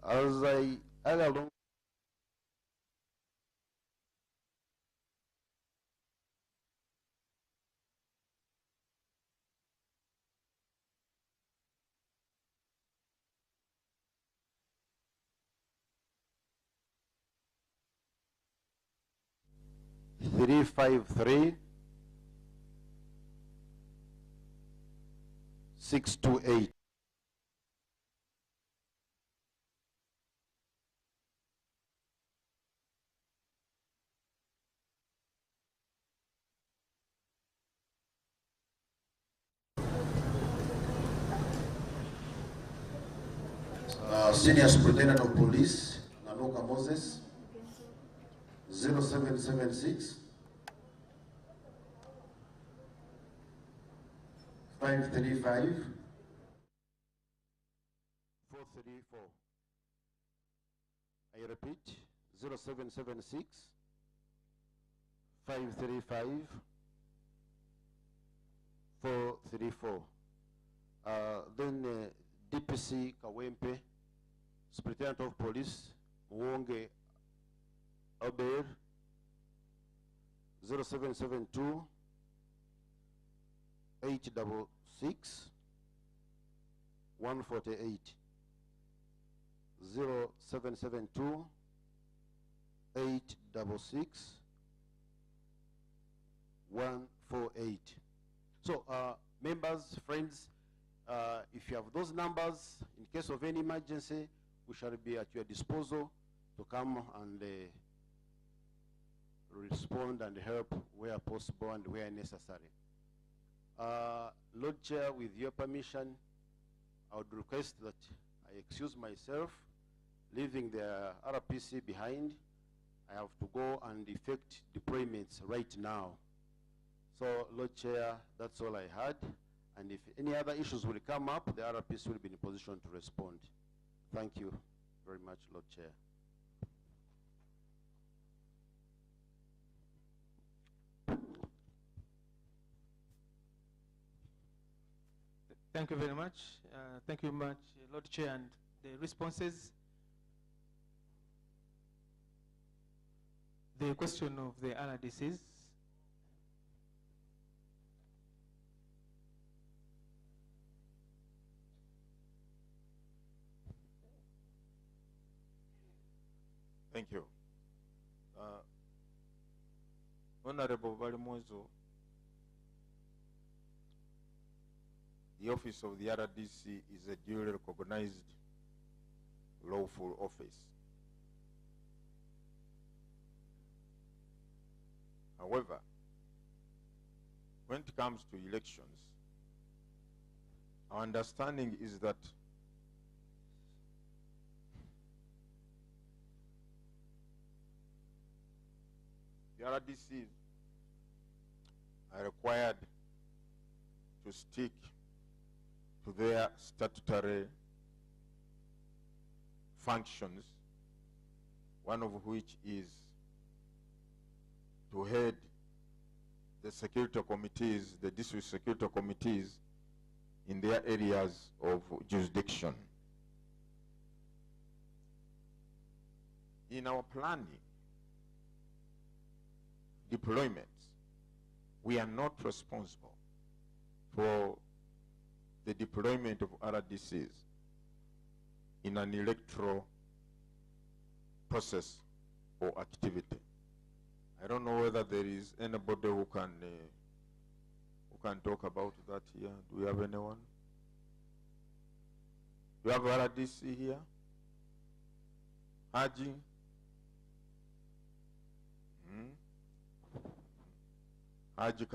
As I add along, three five three 628. Senior Superintendent of Police, Nanuka Moses, 0776 535 434. I repeat, 0776 535 434. Then DPC Kawempe, Superintendent of Police, Mwonge Aber, 0772 866 148. 0772 866 148. So, members, friends, if you have those numbers, in case of any emergency, we shall be at your disposal to come and respond and help where possible and where necessary. Lord Chair, with your permission, I would request that I excuse myself, leaving the RPC behind. I have to go and effect deployments right now. So, Lord Chair, that's all I had. And if any other issues will come up, the RPC will be in a position to respond. Thank you very much, Lord Chair. Thank you very much. Thank you much, Lord Chair, and the responses. The question of the RDCs. Thank you. Honorable Valimozo, the office of the RDC is a duly recognized lawful office. However, when it comes to elections, our understanding is that the RDCs are required to stick to their statutory functions, one of which is to head the security committees, the district security committees in their areas of jurisdiction. In our planning, deployments, we are not responsible for the deployment of RDCs in an electoral process or activity. I don't know whether there is anybody who can talk about that here. Do we have anyone? Do you have RDC here? Haji? Haji,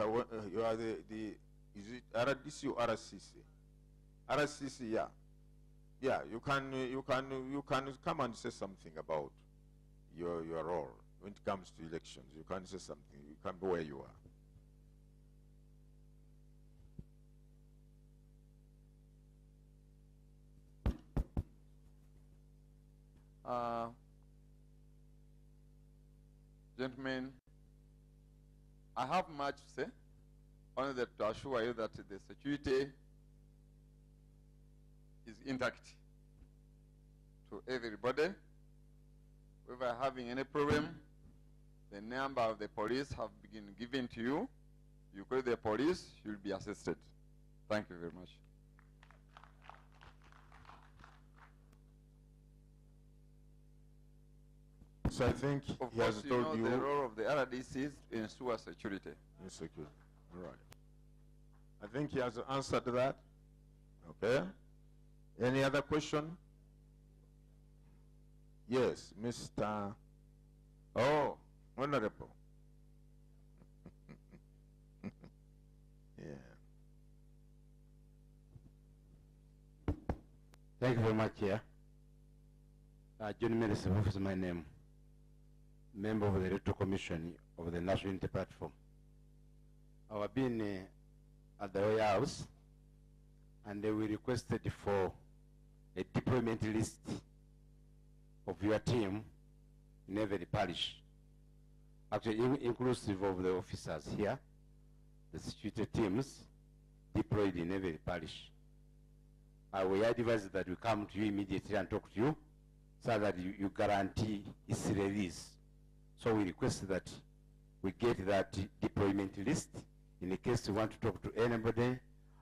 you are the is it RDC or RCC? RCC, yeah. Yeah, you can come and say something about your role when it comes to elections. You can say something. You can be where you are. Gentlemen, I have much to say, only that to assure you that the security is intact to everybody. If you are having any problem, the number of the police have been given to you. You call the police, you'll be assisted. Thank you very much. So I think Of he has course, told you know you. the role of the RDC is to ensure security. Security. All right. I think he has answered that. Okay. Any other question? Yes, Mr. Oh, Honorable. Yeah. Thank you very much, Chair. John Medicine is my name. Member of the Electoral Commission of the National Unity Platform. I've been at the White House, and we requested for a deployment list of your team in every parish, actually inclusive of the officers here, the security teams deployed in every parish. We advise that we come to you immediately and talk to you so that you guarantee its release. So we request that we get that deployment list. In the case you want to talk to anybody,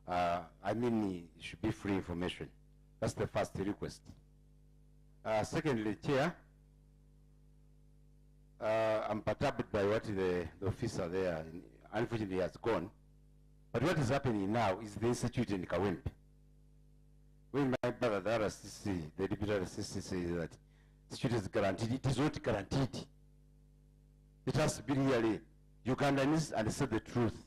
it should be free information. That's the first request. Secondly, Chair, I'm perturbed by what the officer there, unfortunately, has gone. But what is happening now is the insecurity in Kawempe. When my brother, the RCC, the deputy RCC, says that security is guaranteed, it is not guaranteed. It has to be really Ugandans and say the truth.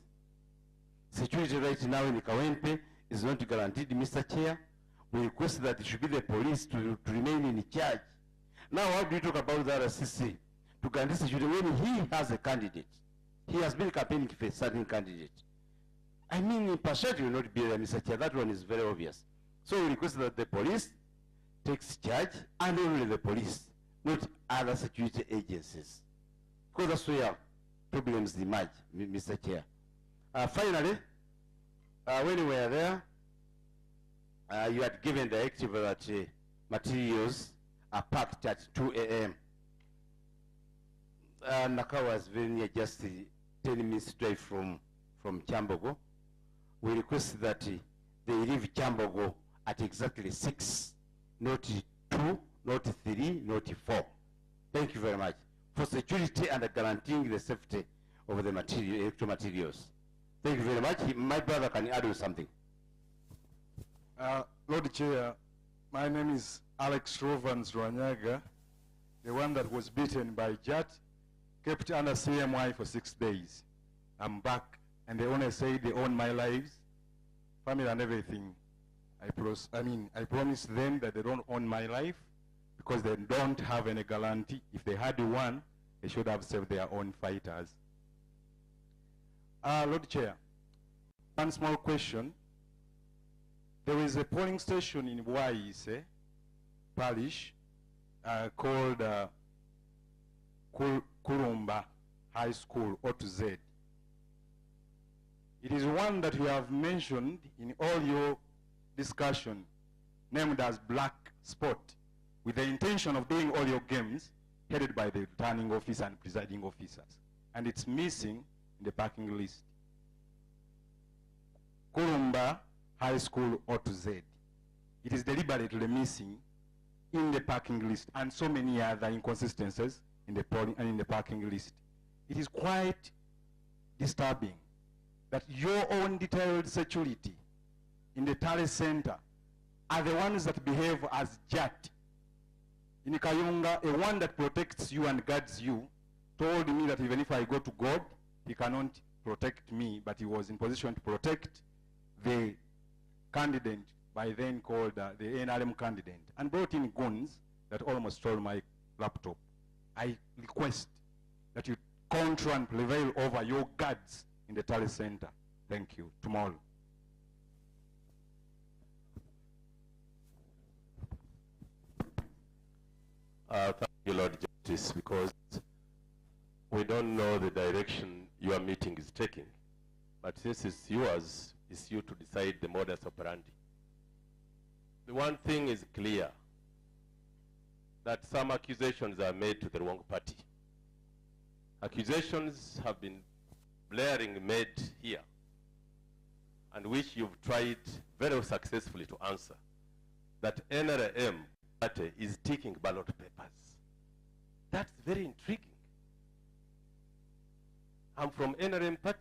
Security right now in Kawempe is not guaranteed, Mr. Chair. We request that it should be the police to remain in charge. Now, how do you talk about the RCC to guarantee security when he has a candidate? He has been campaigning for a certain candidate. Partiality will not be there, Mr. Chair. That one is very obvious. So we request that the police takes charge, and only the police, not other security agencies. Because that's where problems emerge, Mr. Chair. Finally, when we were there, you had given the directive that materials are packed at 2 a.m. Nakawa is very near, just 10 minutes drive from Chambogo. We request that they leave Chambogo at exactly 6, not 2, not 3, not 4. Thank you very much for security and guaranteeing the safety of the electoral materials. Thank you very much. My brother can add on something. Lord Chair, my name is Alex Rovans Rwanyaga, the one that was beaten by JAT, kept under CMI for 6 days. I'm back, and they only say they own my lives, family and everything. I promised them that they don't own my life because they don't have any guarantee. If they had one, they should have saved their own fighters. Lord Chair, one small question. There is a polling station in Waise parish called Kurumba High School, O2Z. It is one that you have mentioned in all your discussion, named as Black Spot, with the intention of doing all your games headed by the returning officer and presiding officers. And it's missing in the parking list. Kurumba High School O2Z. It is deliberately missing in the parking list, and so many other inconsistencies in the polling and in the parking list. It is quite disturbing that your own detailed security in the Tale Center are the ones that behave as JAT. In Kayunga, a one that protects you and guards you told me that even if I go to God, he cannot protect me, but he was in position to protect the candidate, by then called the NRM candidate, and brought in guns that almost stole my laptop. I request that you control and prevail over your guards in the Tally Center. Thank you. Tomorrow. Thank you, Lord Justice, because we don't know the direction your meeting is taking. But since it's yours, it's you to decide the modus operandi. The one thing is clear. that some accusations are made to the wrong party. Accusations have been blaring made here, and which you've tried very successfully to answer, that NRM party is taking ballot papers. That's very intriguing. I'm from NRM party.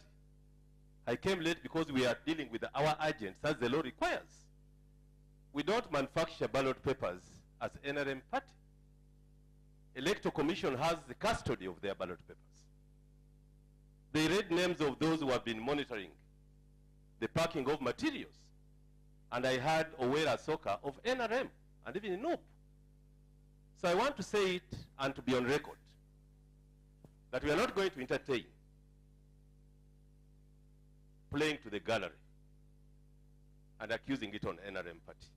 I came late because we are dealing with our agents as the law requires. We don't manufacture ballot papers as NRM party. Electoral Commission has the custody of their ballot papers. They read names of those who have been monitoring the packing of materials. And I heard Owera Soka of NRM and even NOP. So I want to say it and to be on record that we are not going to entertain playing to the gallery and accusing it on NRM party.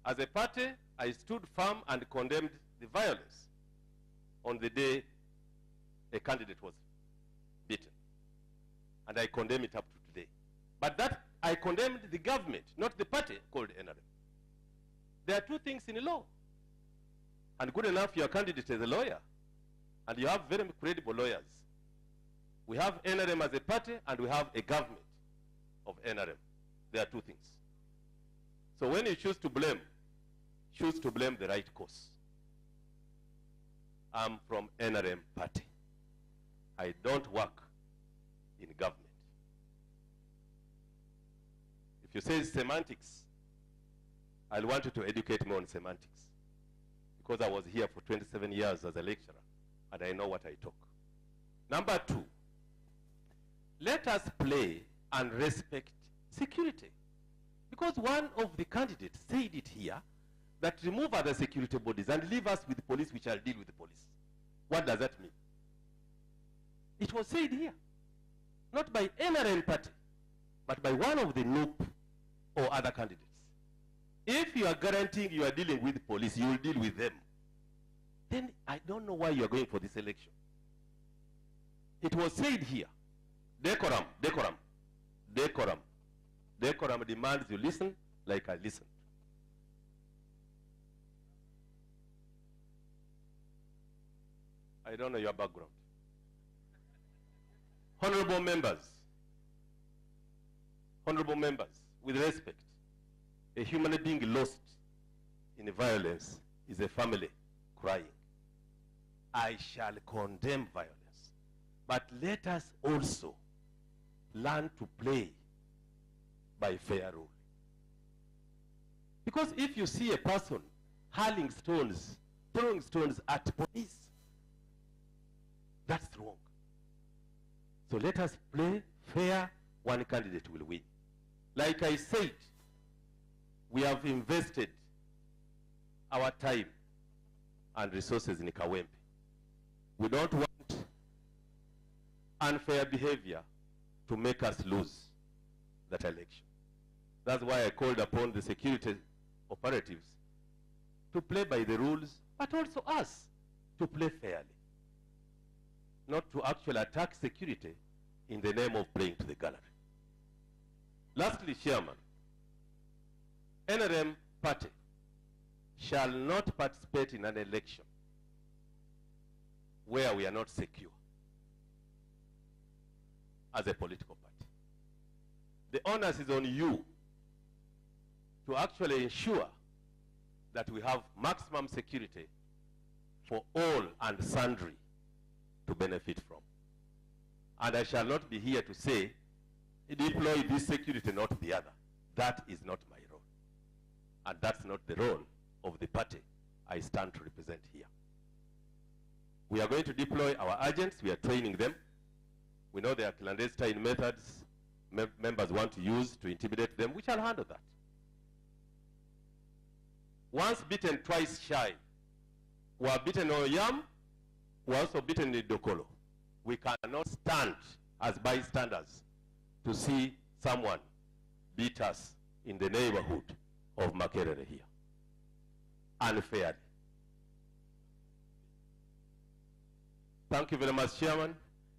As a party, I stood firm and condemned the violence on the day a candidate was beaten. And I condemn it up to today. But that I condemned the government, not the party called NRM. There are two things in law. And good enough, your candidate is a lawyer. And you have very credible lawyers. We have NRM as a party, and we have a government of NRM. There are two things. So when you choose to blame the right cause. I'm from NRM party. I don't work in government. If you say semantics, I'll want you to educate me on semantics, because I was here for 27 years as a lecturer, and I know what I talk. Number two, let us play and respect security. Because one of the candidates said it here, that remove other security bodies and leave us with the police, which shall deal with the police. What does that mean? It was said here, not by NRM party, but by one of the NOP or other candidates. If you are guaranteeing you are dealing with the police, you will deal with them. Then I don't know why you are going for this election. It was said here, decorum, decorum, decorum. Decorum demands you listen like I listen. I don't know your background. Honorable members, with respect, a human being lost in violence is a family crying. I shall condemn violence, but let us also learn to play by fair rule. Because if you see a person hurling stones, throwing stones at police, that's wrong. So let us play fair, one candidate will win. Like I said, we have invested our time and resources in Kawempe. We don't want unfair behavior to make us lose that election. That's why I called upon the security operatives to play by the rules, but also us to play fairly. Not to actually attack security in the name of playing to the gallery. Lastly, Chairman, NRM party shall not participate in an election where we are not secure as a political party. The onus is on you to actually ensure that we have maximum security for all and sundry to benefit from. And I shall not be here to say, deploy this security, not the other. That is not my role. And that's not the role of the party I stand to represent here. We are going to deploy our agents. We are training them. We know there are clandestine methods members want to use to intimidate them. We shall handle that. Once bitten, twice shy. We are bitten on Yam, we are also bitten in Dokolo. We cannot stand as bystanders to see someone beat us in the neighborhood of Makerere here, unfairly. Thank you very much, Chairman.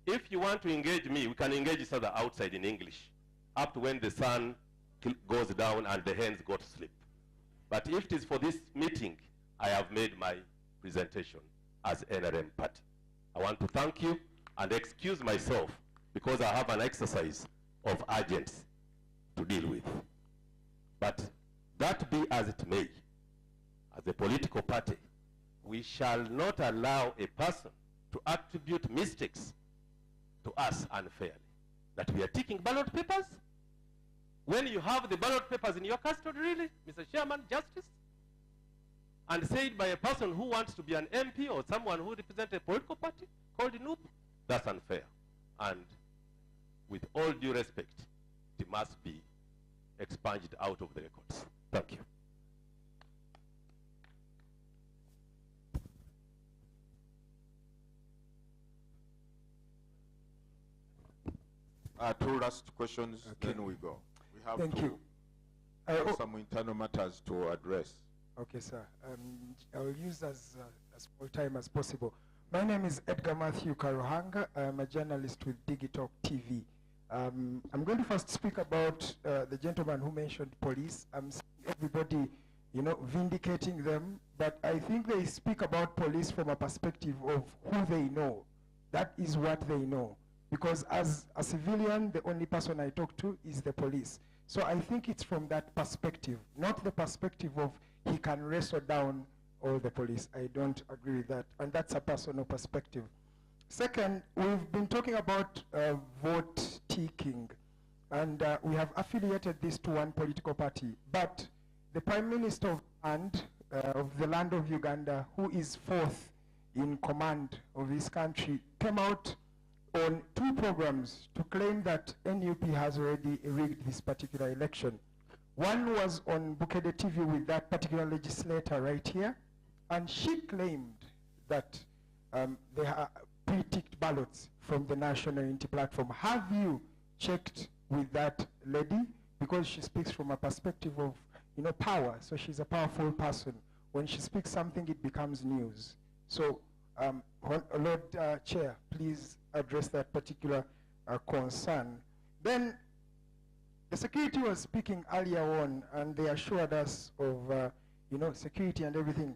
If you want to engage me, we can engage each other outside in English, up to when the sun goes down and the hens go to sleep. But if it is for this meeting, I have made my presentation as NRM party. I want to thank you and excuse myself because I have an exercise of urgency to deal with. But that be as it may, as a political party, we shall not allow a person to attribute mistakes to us unfairly. That we are taking ballot papers? When you have the ballot papers in your custody, really, Mr. Chairman, Justice? And said by a person who wants to be an MP or someone who represents a political party called Noob? That's unfair. And with all due respect, it must be expunged out of the records. Thank you. Two last questions, Okay. then we go. We have Thank you. some internal matters to address. Okay, sir. I'll use as small time as possible. My name is Edgar Matthew Karuhanga. I'm a journalist with Digitalk TV. I'm going to first speak about the gentleman who mentioned police. I'm seeing everybody, vindicating them, but I think they speak about police from a perspective of who they know. That is what they know. Because as a civilian, the only person I talk to is the police. So I think it's from that perspective, not the perspective of he can wrestle down all the police. I don't agree with that, and that's a personal perspective. Second, we've been talking about vote taking, and we have affiliated this to one political party. But the Prime Minister of the land of Uganda, who is fourth in command of this country, came out on 2 programs to claim that NUP has already rigged this particular election. One was on Bukede TV with that particular legislator right here, and she claimed that they are pre-ticked ballots from the National Unity Platform. Have you checked with that lady? Because she speaks from a perspective of power, so she's a powerful person. When she speaks something, it becomes news. So, Lord Chair, please address that particular concern. Then, the security was speaking earlier on, and they assured us of, security and everything.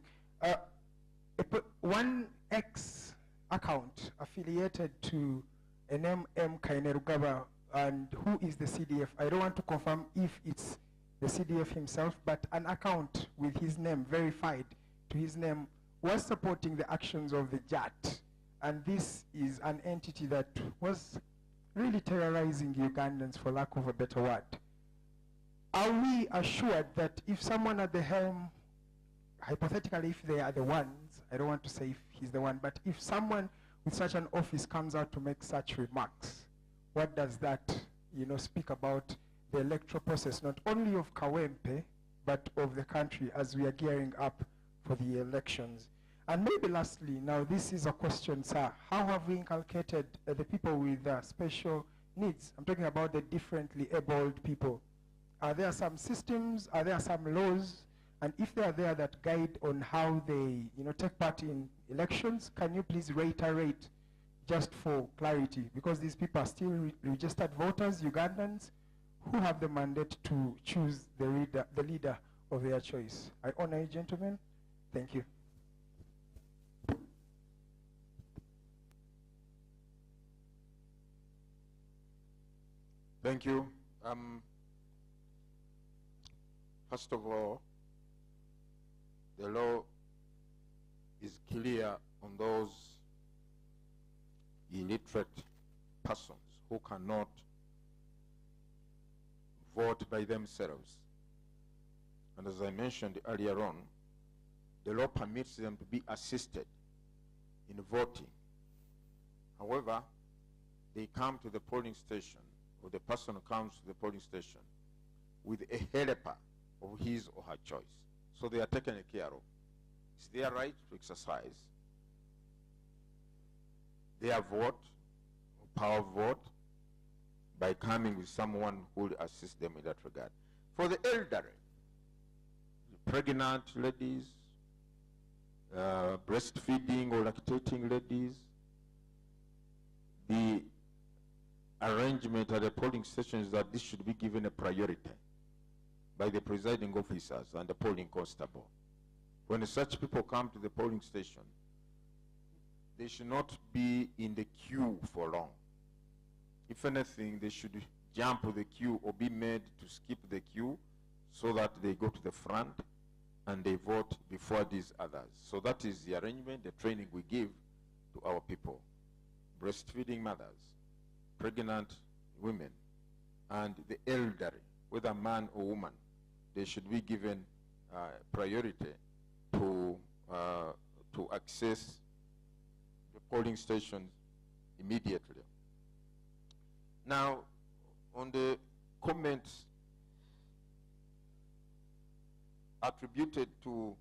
One X account affiliated to an MM Kainerugaba, and who is the CDF. I don't want to confirm if it's the CDF himself, but an account with his name, verified to his name, was supporting the actions of the JAT. And this is an entity that was really terrorizing Ugandans, for lack of a better word. Are we assured that if someone at the helm, hypothetically if they are the ones, I don't want to say if he's the one, but if someone with such an office comes out to make such remarks, what does that speak about the electoral process, not only of Kawempe, but of the country as we are gearing up for the elections? And maybe lastly, now this is a question, sir, how have we inculcated the people with special needs? I'm talking about the differently abled people. Are there some systems, are there some laws, and if they are there that guide on how they take part in elections, can you please reiterate just for clarity? Because these people are still registered voters, Ugandans, who have the mandate to choose the leader of their choice. I honor you, gentlemen. Thank you. Thank you. First of all, the law is clear on those illiterate persons who cannot vote by themselves. And as I mentioned earlier on, the law permits them to be assisted in voting. However, they come to the polling station, or the person comes to the polling station with a helper of his or her choice. So they are taken care of. It's their right to exercise their vote, or power of vote, by coming with someone who will assist them in that regard. For the elderly, pregnant ladies, breastfeeding or lactating ladies, the arrangement at the polling station is that this should be given a priority by the presiding officers and the polling constable. when such people come to the polling station, they should not be in the queue for long. If anything, they should jump the queue or be made to skip the queue so that they go to the front and they vote before these others. So that is the arrangement, the training we give to our people. Breastfeeding mothers, pregnant women, and the elderly, whether man or woman, they should be given priority to access the polling stations immediately. Now, on the comments attributed to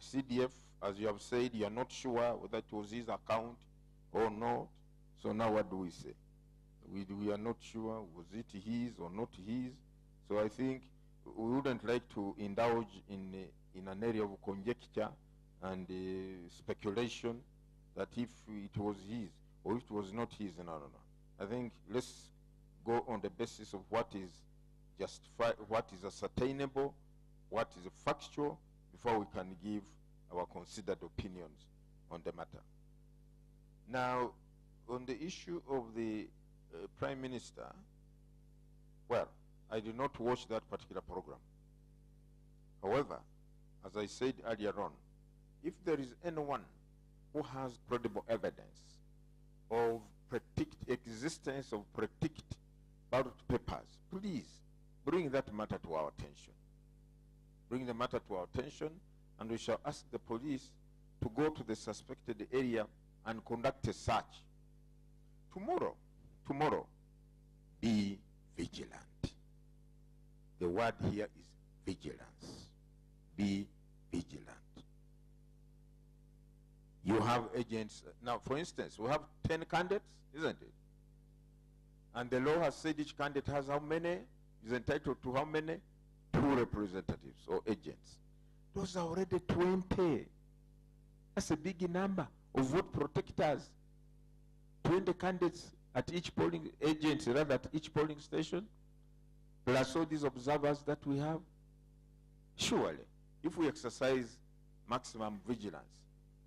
CDF, as you have said, you are not sure whether it was his account or not. So now what do we say? We are not sure, was it his or not his? So I think we wouldn't like to indulge in an area of conjecture and speculation that if it was his or if it was not his, no. I think let's go on the basis of what is justified, what is ascertainable, what is factual, before we can give our considered opinions on the matter. Now, on the issue of the Prime Minister, well, I did not watch that particular program. However, as I said earlier on, if there is anyone who has credible evidence of existence of ballot papers, please bring that matter to our attention. Bring the matter to our attention, and we shall ask the police to go to the suspected area and conduct a search. Tomorrow, be vigilant. The word here is vigilance. Be vigilant. You have agents. Now, for instance, we have 10 candidates, isn't it? And the law has said each candidate has how many? Is entitled to how many? 2 representatives or agents. Those are already 20. That's a big number of vote protectors. 20 candidates at each polling agent, rather at each polling station, plus all these observers that we have. Surely, if we exercise maximum vigilance,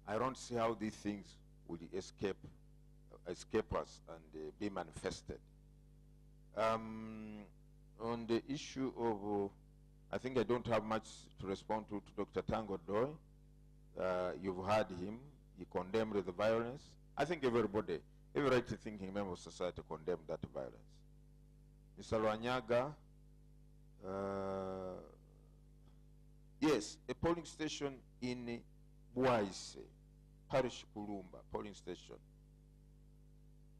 I don't see how these things will escape us and be manifested. On the issue of, I think I don't have much to respond to Dr. Tango Doi. You've heard him. He condemned the violence. I think every right thinking member of society condemned that violence. Mr. Lwanyaga, yes, a polling station in Bwaise, Parish Kulumba polling station,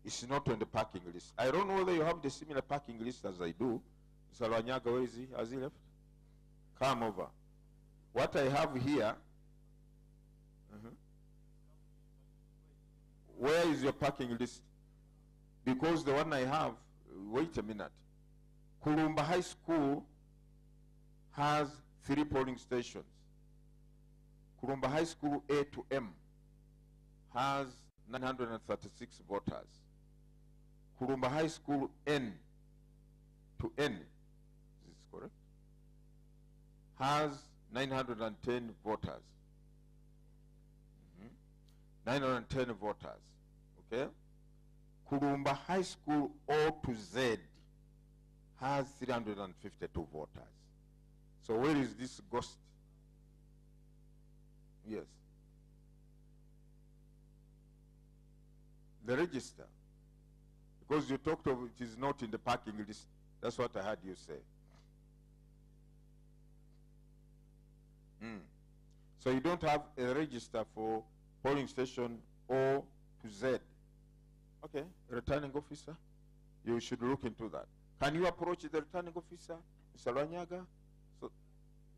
is not on the parking list. I don't know whether you have the similar parking list as I do. Mr. Lwanyaga, where is he? Has he left? Come over. What I have here, where is your parking list? Because the one I have, wait a minute. Kulumba High School has 3 polling stations. Kulumba High School A to M has 936 voters. Kulumba High School N to N, is this correct? Has 910 voters. 910 voters, okay? Kulumba High School O to Z has 352 voters. So where is this ghost? Yes. The register. Because you talked of it is not in the parking list. That's what I heard you say. So you don't have a register for polling station O to Z. Okay, returning officer, you should look into that. Can you approach the returning officer, Mr. Lwanyaga? So,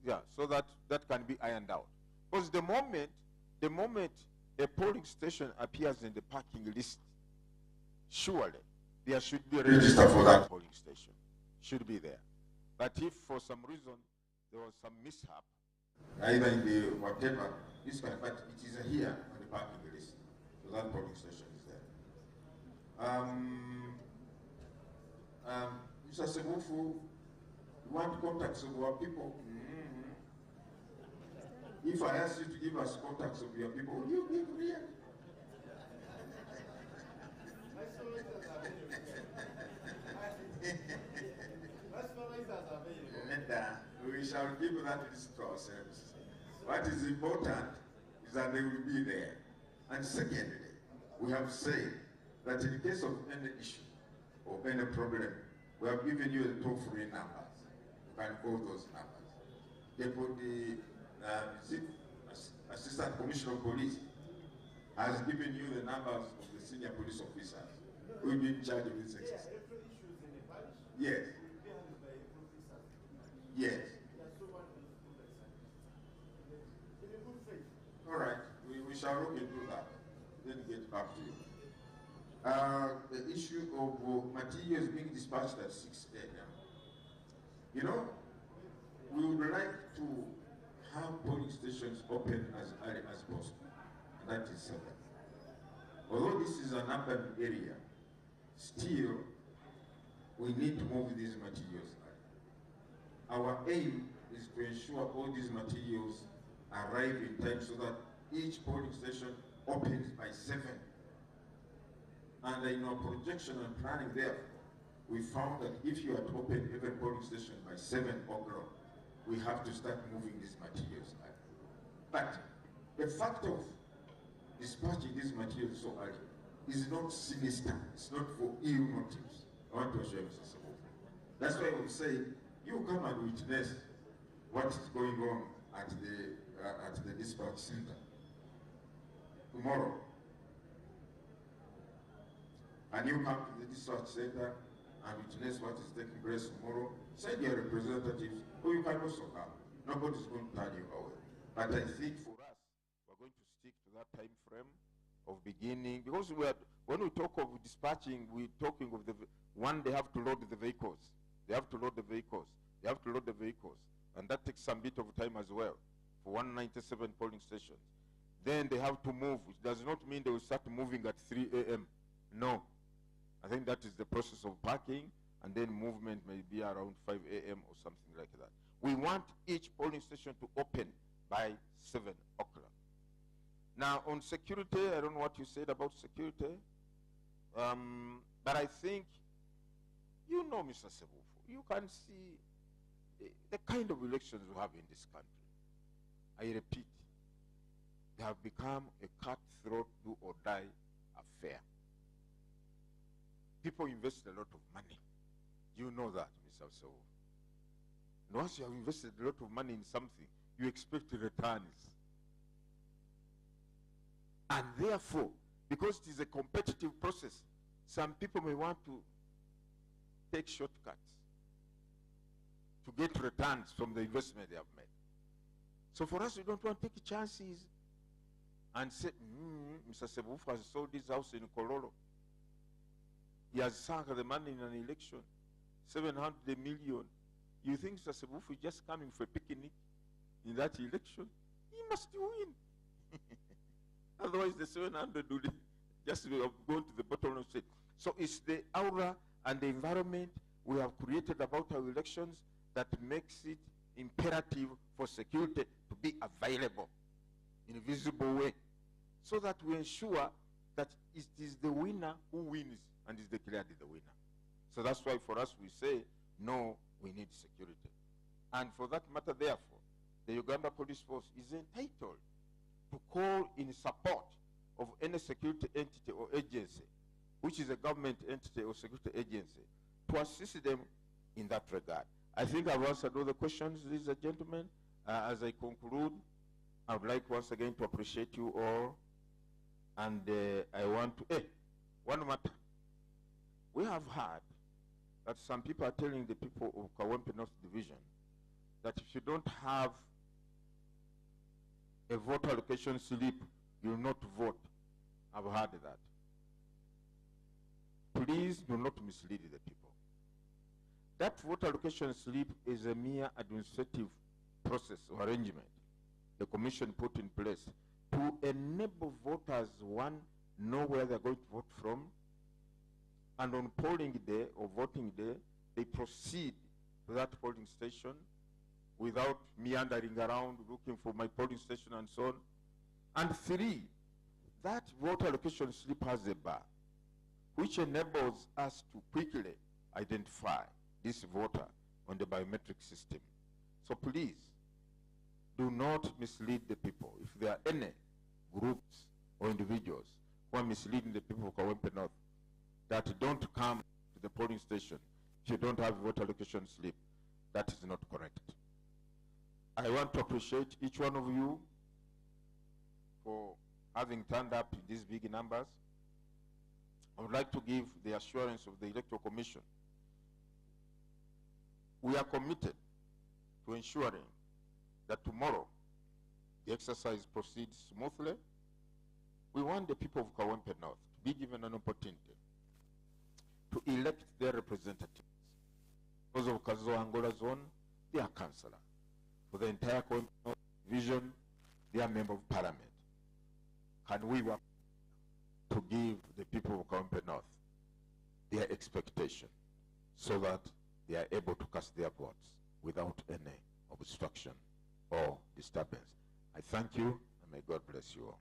yeah, so that can be ironed out. Because the moment a polling station appears in the parking list, surely there should be a register for that polling station. Should be there. But if for some reason there was some mishap, either in the whatever, this kind, but it is here on the parking list. So that polling station is there. Mr. Segufu, you want contacts of our people? If I ask you to give us contacts of your people, will you give real? And we shall give that list to ourselves. What is important is that they will be there. And secondly, we have said that in case of any issue or any problem, we have given you the toll-free numbers. You can call those numbers. Deputy Assistant Commissioner of Police has given you the numbers of the senior police officers who will be in charge of this exercise. Yes. Yes. All right, we shall look into that, then get back to you. The issue of materials being dispatched at 6 a.m. You know, we would like to have polling stations open as early as possible, and that is 7. Although this is an urban area, still we need to move these materials early. Our aim is to ensure all these materials arrive in time so that each polling station opens by 7. And in our projection and planning there, we found that if you are to open every polling station by 7 o'clock, we have to start moving these materials early. But the fact of dispatching these materials so early is not sinister. It's not for ill motives. I want to assure you, Mr. Sabu. That's why we say, you come and witness what is going on at the dispatch center tomorrow. And you come to the dispatch center and witness what is taking place tomorrow. Send your representatives, or you can also come. Nobody's going to turn you away. But I think for us, we're going to stick to that time frame of beginning, because when we talk of dispatching, we're talking of they have to load the vehicles. They have to load the vehicles. They have to load the vehicles. And that takes some bit of time as well for 197 polling stations. Then they have to move, which does not mean they will start moving at 3 a.m. No. I think that is the process of parking, and then movement may be around 5 a.m. or something like that. We want each polling station to open by 7 o'clock. Now, on security, I don't know what you said about security, but I think, you know, Mr. Sebufo, you can see the kind of elections we have in this country. I repeat, they have become a cutthroat, do or die affair. People invest a lot of money. You know that, Mr. Sebufo. And once you have invested a lot of money in something, you expect returns. And therefore, because it is a competitive process, some people may want to take shortcuts to get returns from the investment they have made. So for us, we don't want to take chances and say, Mr. Sebufo has sold this house in Kololo. He has sunk the money in an election, 700 million. You think Mr. Sebufo is just coming for a picnic in that election? He must win. Otherwise, the 700 would just have gone to the bottom of it. So it's the aura and the environment we have created about our elections that makes it imperative for security to be available in a visible way, so that we ensure that it is the winner who wins and is declared the winner. So that's why for us we say, no, we need security. And for that matter, therefore, the Uganda Police Force is entitled to call in support of any security entity or agency, which is a government entity or security agency, to assist them in that regard. I think I've answered all the questions, ladies and gentlemen. As I conclude, I would like once again to appreciate you all. And I want to, one matter. We have heard that some people are telling the people of Kawempe North Division that if you don't have a voter allocation slip, you will not vote. I've heard that. Please do not mislead the people. That voter allocation slip is a mere administrative process or arrangement the commission put in place to enable voters, one, know where they're going to vote from, and on polling day or voting day, they proceed to that polling station without meandering around looking for my polling station and so on. And 3, that voter allocation slip has a bar, which enables us to quickly identify this voter on the biometric system. So please, do not mislead the people. If there are any groups or individuals who are misleading the people of Kawempe North, that don't come to the polling station if you don't have voter allocation slip, that is not correct. I want to appreciate each one of you for having turned up in these big numbers. I would like to give the assurance of the Electoral Commission. We are committed to ensuring that tomorrow the exercise proceeds smoothly. We want the people of Kawempe North to be given an opportunity to elect their representatives. Those of Kazo Angola Zone, their councillor. For the entire Kawempe North division, their member of parliament. Can we work to give the people of Kawempe North their expectation so that they are able to cast their votes without any obstruction or disturbance? I thank you, and may God bless you all.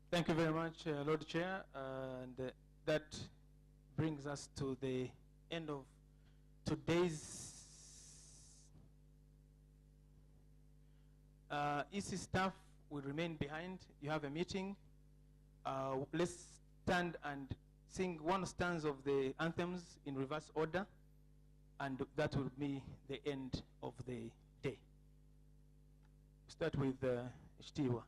Thank you very much, Lord Chair. And that brings us to the end of today's EC staff will remain behind. You have a meeting. Let's stand and sing one stanza of the anthems in reverse order, and that will be the end of the day. Start with Shtiwa.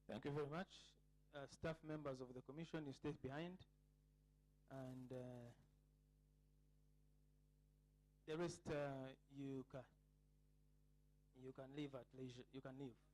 Thank you very much. Staff members of the commission, you stay behind. And the rest, you can leave at leisure. You can leave.